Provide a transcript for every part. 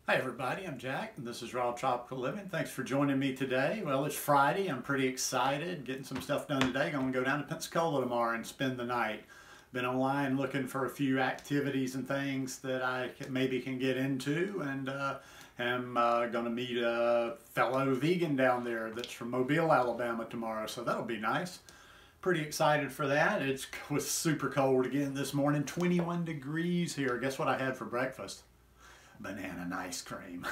Hi everybody, I'm Jack and this is Raw Tropical Living. Thanks for joining me today. Well, it's Friday. I'm pretty excited, getting some stuff done today. Going to go down to Pensacola tomorrow and spend the night. Been online looking for a few activities and things that I maybe can get into, and am going to meet a fellow vegan down there that's from Mobile, Alabama tomorrow, so that'll be nice. Pretty excited for that. It was super cold again this morning, 21 degrees here. Guess what I had for breakfast? Banana and ice cream.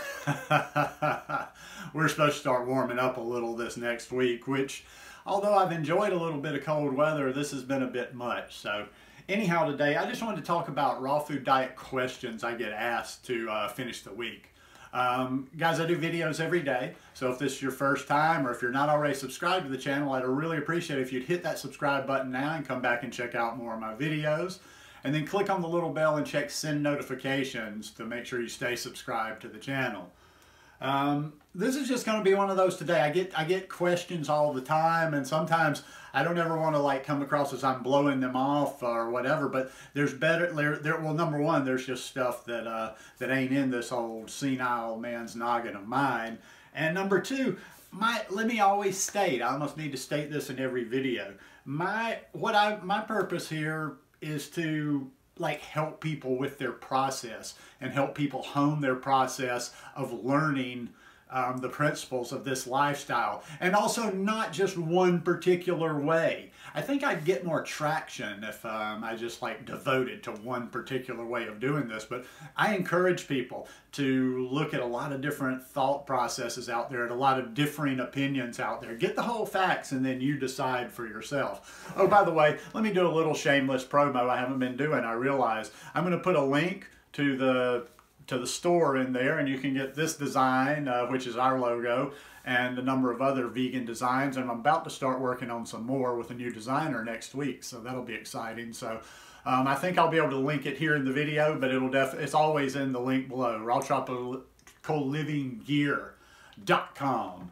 We're supposed to start warming up a little this next week, which, although I've enjoyed a little bit of cold weather, this has been a bit much. So anyhow, today I just wanted to talk about raw food diet questions I get asked to finish the week. Guys, I do videos every day, so if this is your first time or if you're not already subscribed to the channel, I'd really appreciate it if you'd hit that subscribe button now and come back and check out more of my videos. And then click on the little bell and check send notifications to make sure you stay subscribed to the channel. This is just going to be one of those today. I get questions all the time, and sometimes I don't ever want to like come across as I'm blowing them off or whatever. But there's better. Well, number one, there's just stuff that that ain't in this old senile man's noggin of mine. And number two, let me always state. I almost need to state this in every video. My purpose here is to like help people with their process and help people hone their process of learning the principles of this lifestyle, and also not just one particular way. I think I'd get more traction if I just like devoted to one particular way of doing this, but I encourage people to look at a lot of different thought processes out there and a lot of differing opinions out there. Get the whole facts and then you decide for yourself. Oh, by the way, let me do a little shameless promo I haven't been doing. I realize I'm going to put a link to the store in there, and you can get this design, which is our logo, and a number of other vegan designs, and I'm about to start working on some more with a new designer next week, so that'll be exciting. So I think I'll be able to link it here in the video, but it's always in the link below, rawtropicallivinggear.com.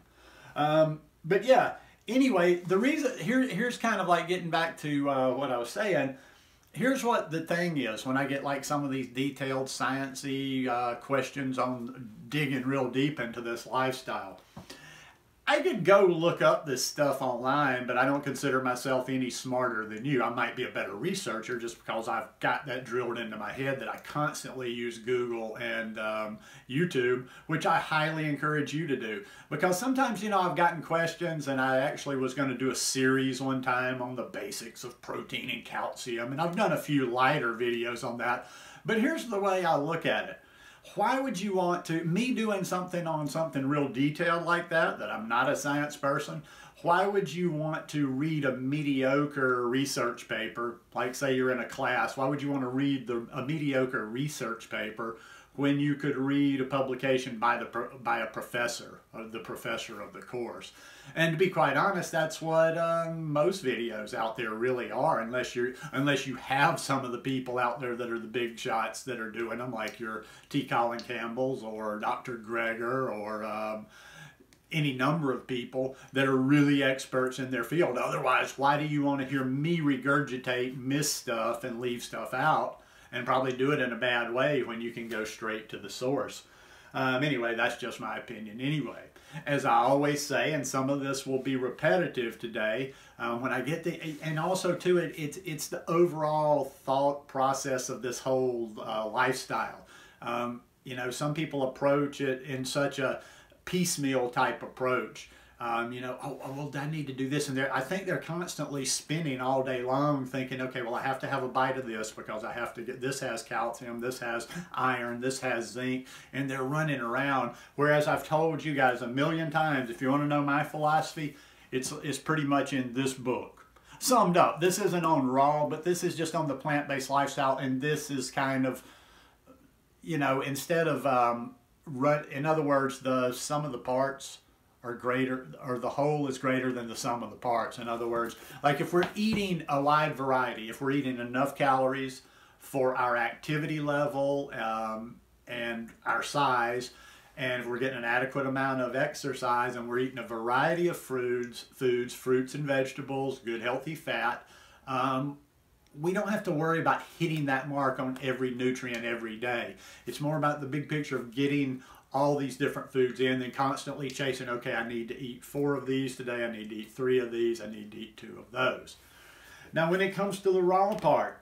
But yeah, anyway, the reason here's kind of like getting back to what I was saying. Here's what the thing is when I get like some of these detailed sciencey questions on digging real deep into this lifestyle. I could go look up this stuff online, but I don't consider myself any smarter than you. I might be a better researcher just because I've got that drilled into my head that I constantly use Google and YouTube, which I highly encourage you to do. Because sometimes, you know, I've gotten questions, and I actually was going to do a series one time on the basics of protein and calcium, and I've done a few lighter videos on that. But here's the way I look at it. Why would you want to, me doing something on something real detailed like that I'm not a science person, why would you want to read a mediocre research paper, like say you're in a class, why would you want to read a mediocre research paper when you could read a publication by a professor, the professor of the course? And to be quite honest, that's what most videos out there really are, unless you have some of the people out there that are the big shots that are doing them, like your T. Colin Campbell's or Dr. Greger or any number of people that are really experts in their field. Otherwise, why do you want to hear me regurgitate, miss stuff, and leave stuff out, and probably do it in a bad way when you can go straight to the source? Anyway, that's just my opinion anyway. As I always say, and some of this will be repetitive today, when I get and also to it's the overall thought process of this whole lifestyle. You know, some people approach it in such a piecemeal type approach. You know, oh, well, I need to do this and there. I think they're constantly spinning all day long thinking, okay, well, I have to have a bite of this because I have to get, this has calcium, this has iron, this has zinc, and they're running around. Whereas I've told you guys a million times, if you want to know my philosophy, it's pretty much in this book. Summed up. This isn't on raw, but this is just on the plant-based lifestyle, and this is kind of, you know, instead of, in other words, the sum of the parts are greater, or the whole is greater than the sum of the parts. In other words, like if we're eating a wide variety, if we're eating enough calories for our activity level and our size, and if we're getting an adequate amount of exercise, and we're eating a variety of fruits and vegetables, good healthy fat, we don't have to worry about hitting that mark on every nutrient every day. It's more about the big picture of getting all these different foods in and constantly chasing, okay, I need to eat 4 of these today, I need to eat 3 of these, I need to eat 2 of those. Now when it comes to the raw part,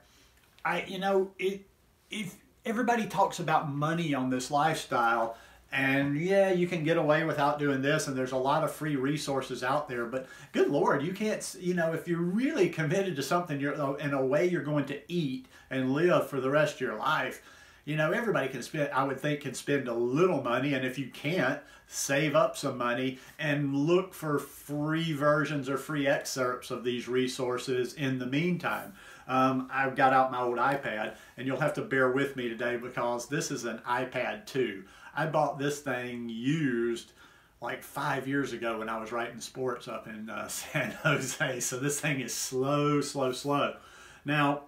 if everybody talks about money on this lifestyle, and yeah, you can get away without doing this, and there's a lot of free resources out there, but good Lord, you can't, if you're really committed to something, in a way you're going to eat and live for the rest of your life, everybody can spend, I would think, can spend a little money, and if you can't, save up some money and look for free versions or free excerpts of these resources in the meantime. I've got out my old iPad, and you'll have to bear with me today because this is an iPad 2. I bought this thing used like 5 years ago when I was writing sports up in San Jose. So this thing is slow. Now,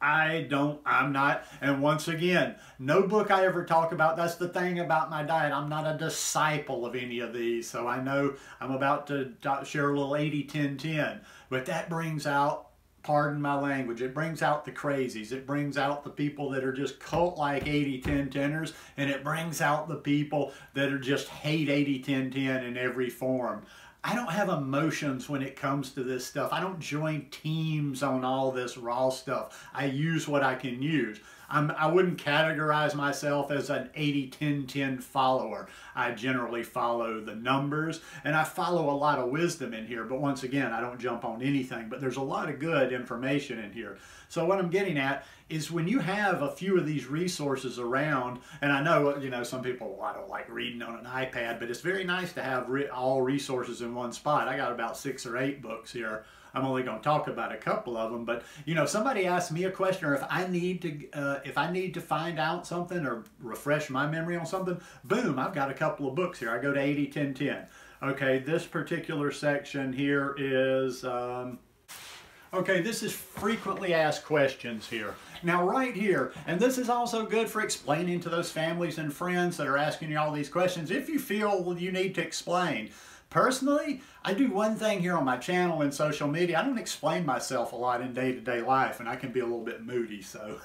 I'm not, and once again, no book I ever talk about, that's the thing about my diet, I'm not a disciple of any of these. So I know I'm about to share a little 80-10-10, but that brings out, pardon my language, it brings out the crazies. It brings out the people that are just cult-like 80-10-10ers, and it brings out the people that are just hate 80-10-10 in every form. I don't have emotions when it comes to this stuff. I don't join teams on all this raw stuff. I use what I can use. I wouldn't categorize myself as an 80-10-10 follower. I generally follow the numbers, and I follow a lot of wisdom in here, but once again, I don't jump on anything, but there's a lot of good information in here. So what I'm getting at is when you have a few of these resources around, and I know, some people, well, I don't like reading on an iPad, but it's very nice to have all resources in one spot. I got about 6 or 8 books here. I'm only going to talk about a couple of them, but somebody asked me a question, or if I need to find out something or refresh my memory on something, boom, I've got a couple of books here. I go to 80-10-10. Okay, this particular section here is okay, this is frequently asked questions here. Now right here, and this is also good for explaining to those families and friends that are asking you all these questions, if you feel you need to explain. Personally, I do one thing here on my channel and social media. I don't explain myself a lot in day-to-day life, and I can be a little bit moody, so.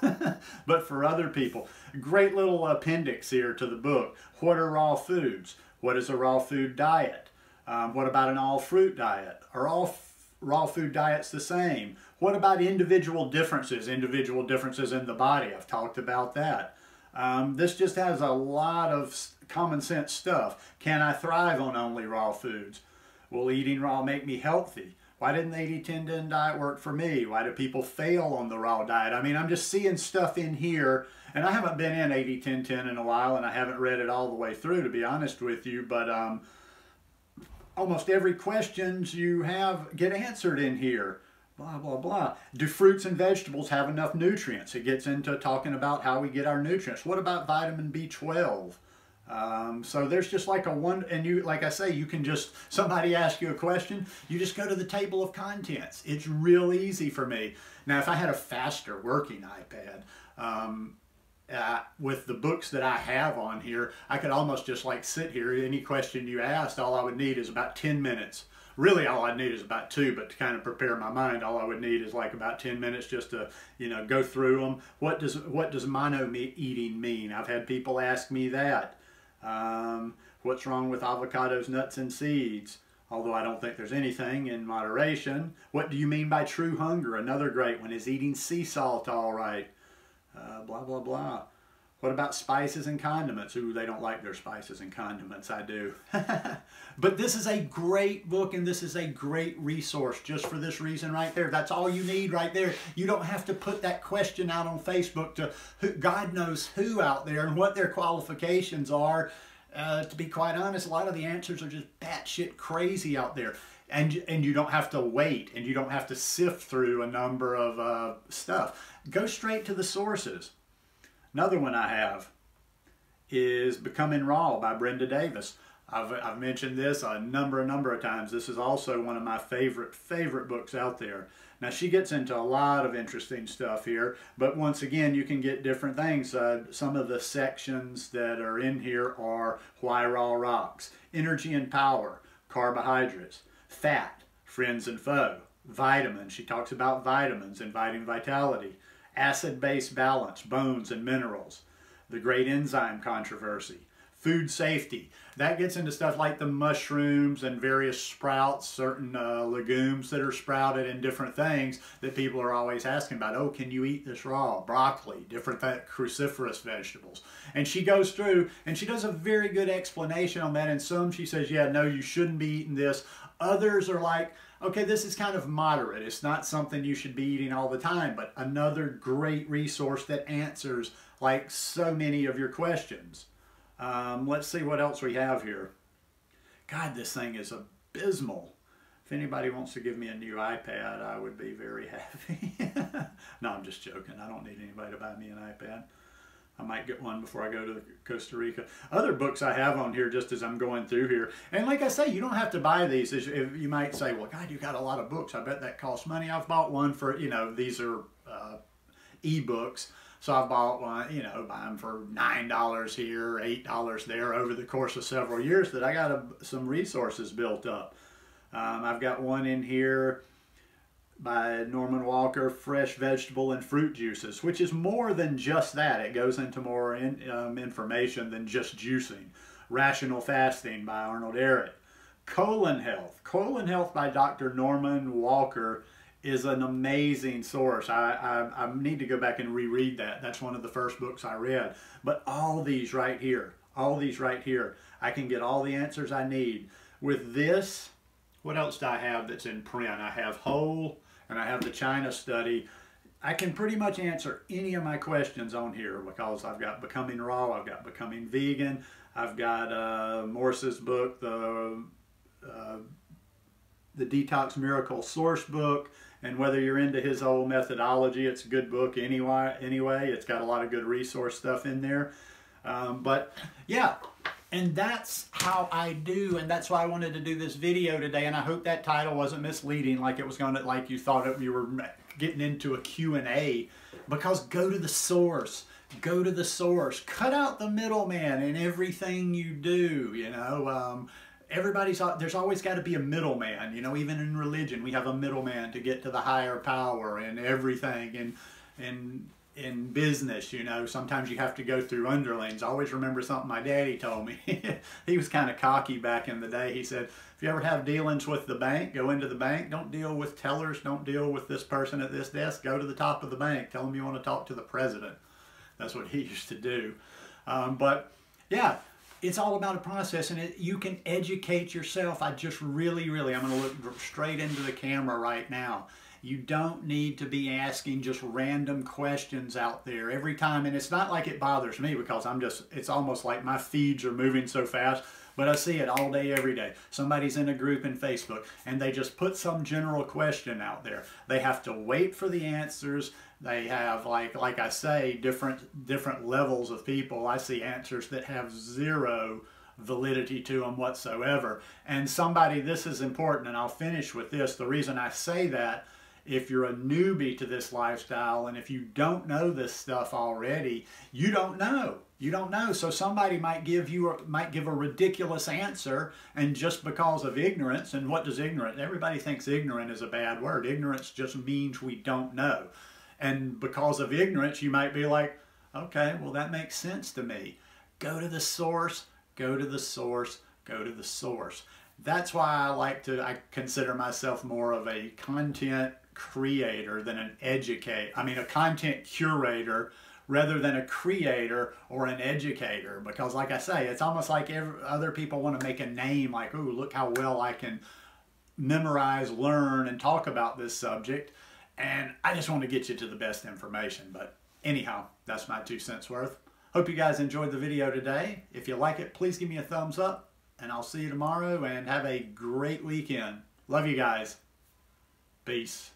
But for other people, great little appendix here to the book. What are raw foods? What is a raw food diet? What about an all-fruit diet? Are all raw food diets the same? What about individual differences in the body? I've talked about that. This just has a lot of common sense stuff. Can I thrive on only raw foods? Will eating raw make me healthy? Why didn't the 80-10-10 diet work for me? Why do people fail on the raw diet? I mean, I'm just seeing stuff in here, and I haven't been in 80-10-10 in a while, and I haven't read it all the way through, to be honest with you, but almost every question you have get answered in here. Blah, blah, blah. Do fruits and vegetables have enough nutrients? It gets into talking about how we get our nutrients. What about vitamin B12? So there's just like like I say, you can just, somebody asks you a question, you just go to the table of contents. It's real easy for me. Now, if I had a faster working iPad, with the books that I have on here, I could almost just like sit here. Any question you asked, all I would need is about 10 minutes. Really, all I need is about 2, but to kind of prepare my mind, all I would need is like about 10 minutes just to, go through them. What does mono eating mean? I've had people ask me that. What's wrong with avocados, nuts, and seeds? Although I don't think there's anything in moderation. What do you mean by true hunger? Another great one. Is eating sea salt all right? Blah, blah, blah. What about spices and condiments? Ooh, they don't like their spices and condiments. I do. But this is a great book, and this is a great resource just for this reason right there. That's all you need right there. You don't have to put that question out on Facebook to God knows who out there and what their qualifications are. To be quite honest, a lot of the answers are just batshit crazy out there. And you don't have to wait, and you don't have to sift through a number of stuff. Go straight to the sources. Another one I have is Becoming Raw by Brenda Davis. I've mentioned this a number of times. This is also one of my favorite books out there. Now, she gets into a lot of interesting stuff here, but once again, you can get different things. Some of the sections that are in here are Why Raw Rocks, Energy and Power, Carbohydrates, Fat, Friends and Foe, Vitamins, she talks about vitamins, inviting vitality. Acid-base balance, bones and minerals. The great enzyme controversy. Food safety. That gets into stuff like the mushrooms and various sprouts, certain legumes that are sprouted and different things that people are always asking about. Oh, can you eat this raw? Broccoli, different cruciferous vegetables. And she goes through and she does a very good explanation on that. And some she says, yeah, no, you shouldn't be eating this. Others are like, okay, this is kind of moderate. It's not something you should be eating all the time, but another great resource that answers like so many of your questions. Let's see what else we have here. God, this thing is abysmal. If anybody wants to give me a new iPad, I would be very happy. No, I'm just joking. I don't need anybody to buy me an iPad. I might get one before I go to Costa Rica. Other books I have on here just as I'm going through here. And like I say, you don't have to buy these. You might say, well, God, you got a lot of books. I bet that costs money. I've bought one for, you know, these are e-books. So I bought one, you know, buy them for $9 here, $8 there over the course of several years that I got some resources built up. I've got one in here by Norman Walker, Fresh Vegetable and Fruit Juices, which is more than just that. It goes into more information than just juicing. Rational Fasting by Arnold Ehret. Colon Health by Dr. Norman Walker is an amazing source. I need to go back and reread that. That's one of the first books I read. But all these right here, I can get all the answers I need. With this, what else do I have that's in print? I have Whole and I have the China Study. I can pretty much answer any of my questions on here because I've got Becoming Raw, I've got Becoming Vegan, I've got Morse's book, the Detox Miracle Source book, and whether you're into his whole methodology, it's a good book anyway. It's got a lot of good resource stuff in there. But yeah, and that's how I do, and that's why I wanted to do this video today. And I hope that title wasn't misleading, like it was going to, like you thought you were getting into a Q&A. Because go to the source. Go to the source. Cut out the middleman in everything you do. You know. There's always got to be a middleman, you know, even in religion, we have a middleman to get to the higher power and everything. And in business, you know, sometimes you have to go through underlings. I always remember something my daddy told me. He was kind of cocky back in the day. He said, if you ever have dealings with the bank, go into the bank. Don't deal with tellers. Don't deal with this person at this desk. Go to the top of the bank. Tell them you want to talk to the president. That's what he used to do. But yeah. It's all about a process, and you can educate yourself. I'm going to look straight into the camera right now. You don't need to be asking just random questions out there every time. And it's not like it bothers me because it's almost like my feeds are moving so fast, but I see it all day, every day. Somebody's in a group in Facebook and they just put some general question out there. They have to wait for the answers. They have, like I say, different levels of people. I see answers that have zero validity to them whatsoever. And this is important, and I'll finish with this. The reason I say that, if you're a newbie to this lifestyle, and if you don't know this stuff already, you don't know. You don't know. So somebody might give a ridiculous answer, and just because of ignorance, and what does ignorant? Everybody thinks ignorant is a bad word. Ignorance just means we don't know. And because of ignorance, you might be like, okay, well, that makes sense to me. Go to the source, go to the source, go to the source. That's why I consider myself more of a content creator than a content curator rather than a creator or an educator. Because like I say, it's almost like other people want to make a name like, ooh, look how well I can memorize, learn, and talk about this subject. And I just want to get you to the best information. But anyhow, that's my 2 cents worth. Hope you guys enjoyed the video today. If you like it, please give me a thumbs up. And I'll see you tomorrow, and have a great weekend. Love you guys. Peace.